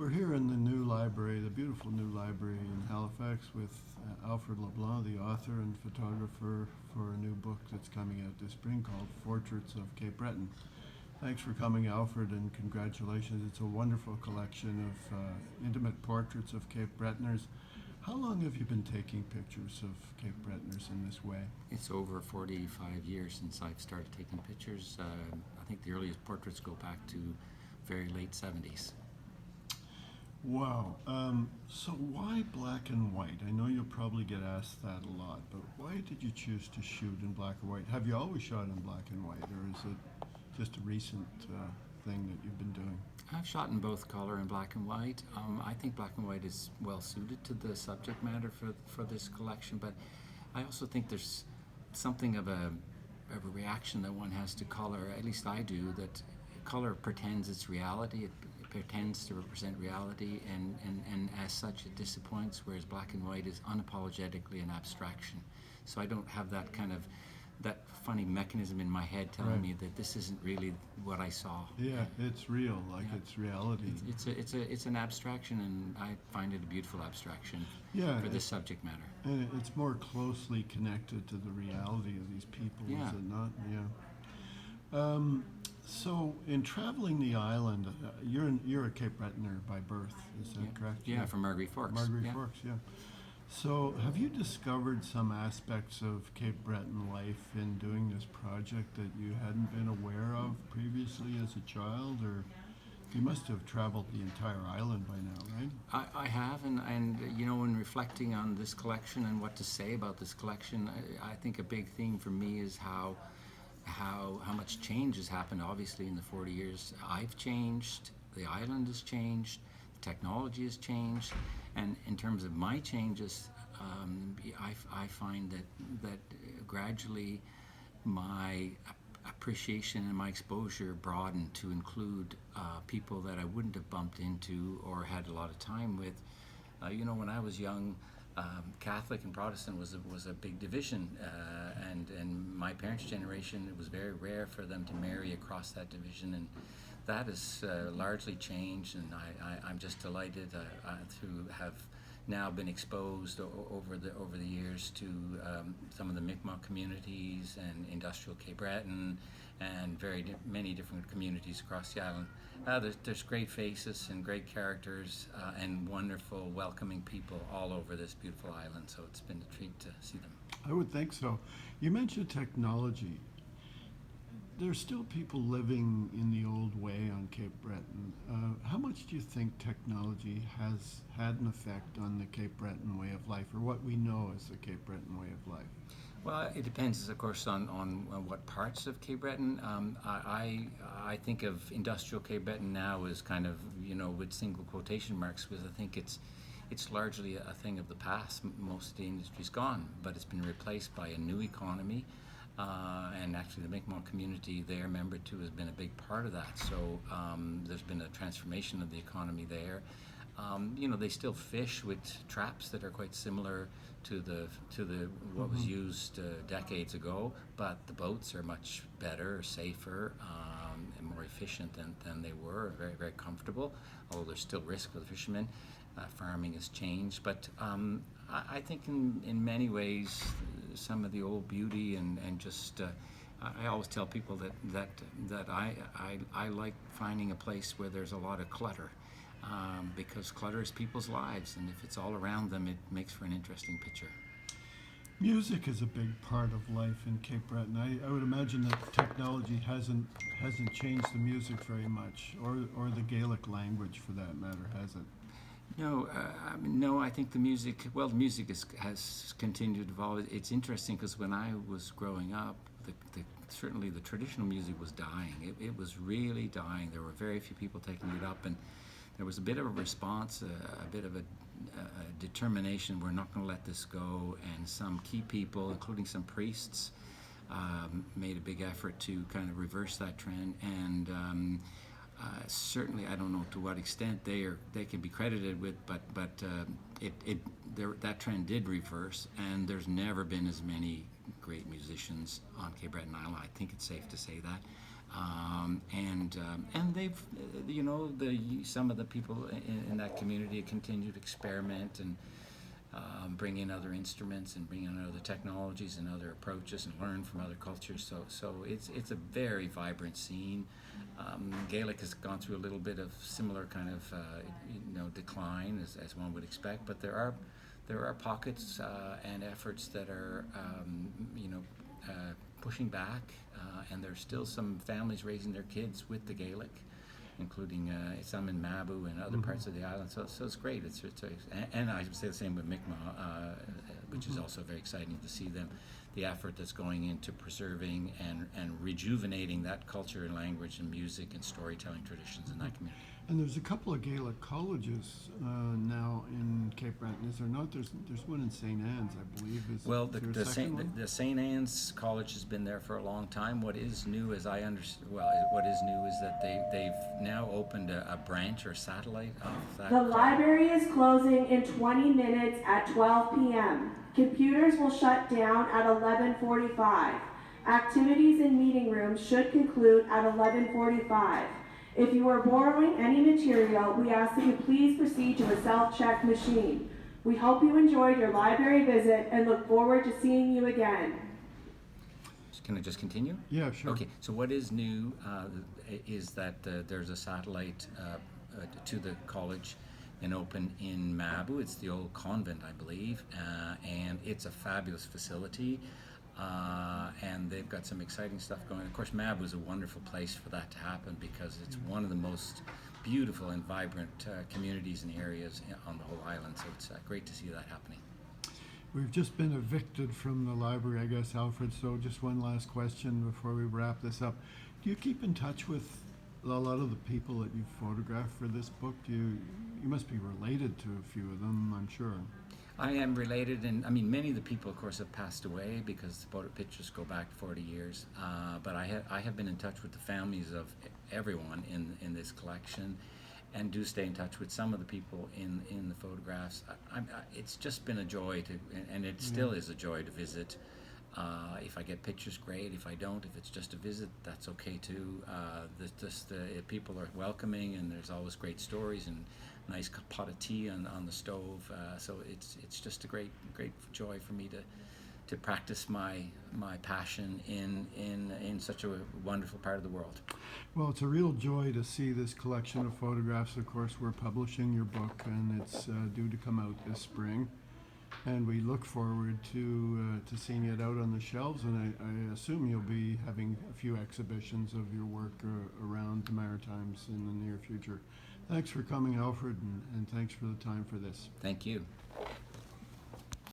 We're here in the new library, the beautiful new library in Halifax, with Alfred LeBlanc, the author and photographer, for a new book that's coming out this spring called Portraits of Cape Breton. Thanks for coming, Alfred, and congratulations. It's a wonderful collection of intimate portraits of Cape Bretoners. How long have you been taking pictures of Cape Bretoners in this way? It's over 45 years since I've started taking pictures. I think the earliest portraits go back to very late 70s. Wow. So why black and white? I know you'll probably get asked that a lot, but why did you choose to shoot in black and white? Have you always shot in black and white, or is it just a recent thing that you've been doing? I've shot in both color and black and white. I think black and white is well suited to the subject matter for this collection, but I also think there's something of a reaction that one has to color, at least I do, that color pretends it's reality. It pretends to represent reality, and as such it disappoints, whereas black and white is unapologetically an abstraction. So I don't have that kind of that funny mechanism in my head telling me that this isn't really what I saw. Yeah, it's real, it's reality. It's an abstraction, and I find it a beautiful abstraction for this subject matter. And it's more closely connected to the reality of these people, is it not? Yeah. So, in traveling the island, you're a Cape Bretoner by birth, is that correct? Yeah, from Marguerite Forks. Marguerite Forks, yeah. So, have you discovered some aspects of Cape Breton life in doing this project that you hadn't been aware of previously as a child, or you must have traveled the entire island by now, right? I have, and you know, in reflecting on this collection and what to say about this collection, I think a big theme for me is how much change has happened, obviously, in the 40 years. I've changed, the island has changed, the technology has changed, and in terms of my changes, I find that gradually my appreciation and my exposure broadened to include people that I wouldn't have bumped into or had a lot of time with. You know, when I was young, Catholic and Protestant was a big division, and my parents' generation, it was very rare for them to marry across that division, and that has largely changed, and I'm just delighted to have now been exposed over the years to some of the Mi'kmaq communities and industrial Cape Breton and many different communities across the island. There's great faces and great characters and wonderful, welcoming people all over this beautiful island, so it's been a treat to see them. I would think so. You mentioned technology. There's still people living in the old way on Cape Breton. How much do you think technology has had an effect on the Cape Breton way of life, or what we know as the Cape Breton way of life? Well, it depends, of course, on what parts of Cape Breton. I think of industrial Cape Breton now as kind of, you know, with single quotation marks, because I think it's largely a thing of the past. Most of the industry's gone, but it's been replaced by a new economy. And actually the Mi'kmaq community there, member too, has been a big part of that. So there's been a transformation of the economy there. You know, they still fish with traps that are quite similar to what was used decades ago, but the boats are much better, safer, and more efficient than they were. Very, very comfortable, although there's still risk for the fishermen. Farming has changed, but I think in many ways some of the old beauty and just I always tell people that I like finding a place where there's a lot of clutter, because clutter is people's lives, and if it's all around them, it makes for an interesting picture. Music is a big part of life in Cape Breton. I would imagine that technology hasn't changed the music very much, or the Gaelic language for that matter, has it? No, I think the music has continued to evolve. It's interesting because when I was growing up, certainly the traditional music was dying. It was really dying. There were very few people taking it up, and there was a bit of a response, a bit of a determination, we're not going to let this go, and some key people, including some priests, made a big effort to kind of reverse that trend, and certainly, I don't know to what extent they can be credited with, but that trend did reverse, and there's never been as many great musicians on Cape Breton Island. I think it's safe to say that. And they've, some of the people in that community continue to experiment and bring in other instruments and bring in other technologies and other approaches and learn from other cultures. So it's a very vibrant scene. Gaelic has gone through a little bit of similar kind of decline as one would expect, but there are pockets and efforts that are pushing back, and there's still some families raising their kids with the Gaelic, including some in Mabu and other parts of the island. So it's great. And I would say the same with Mi'kmaq, which is also very exciting to see the effort that's going into preserving and rejuvenating that culture and language and music and storytelling traditions in that community. And there's a couple of Gaelic colleges now in Cape Breton, is there not? There's one in St. Anne's, I believe. The St. Anne's College has been there for a long time. What is new, as I understand, what is new is that they've now opened a branch or satellite of that. The library is closing in 20 minutes at 12 p.m. Computers will shut down at 11:45. Activities in meeting rooms should conclude at 11:45. If you are borrowing any material, we ask that you please proceed to a self-check machine. We hope you enjoyed your library visit and look forward to seeing you again. Can I just continue? Yeah, sure. Okay, so what is new is that there's a satellite to the college and open in Mabu. It's the old convent, I believe, and it's a fabulous facility. And they've got some exciting stuff going. Of course, Mabu is a wonderful place for that to happen because it's one of the most beautiful and vibrant communities and areas on the whole island. So it's great to see that happening. We've just been evicted from the library, I guess, Alfred, so just one last question before we wrap this up. Do you keep in touch with a lot of the people that you've photographed for this book? You must be related to a few of them, I'm sure. I am related, and I mean, many of the people, of course, have passed away because the pictures go back 40 years. But I have been in touch with the families of everyone in this collection, and do stay in touch with some of the people in the photographs. It's just been a joy and it still is a joy to visit. If I get pictures, great. If I don't, if it's just a visit, that's okay too. The people are welcoming, and there's always great stories and nice pot of tea on the stove. So it's just a great joy for me to practice my passion in such a wonderful part of the world. Well, it's a real joy to see this collection of photographs. Of course, we're publishing your book, and it's due to come out this spring. And we look forward to seeing it out on the shelves, and I assume you'll be having a few exhibitions of your work around the Maritimes in the near future. Thanks for coming, Alfred, and thanks for the time for this. Thank you.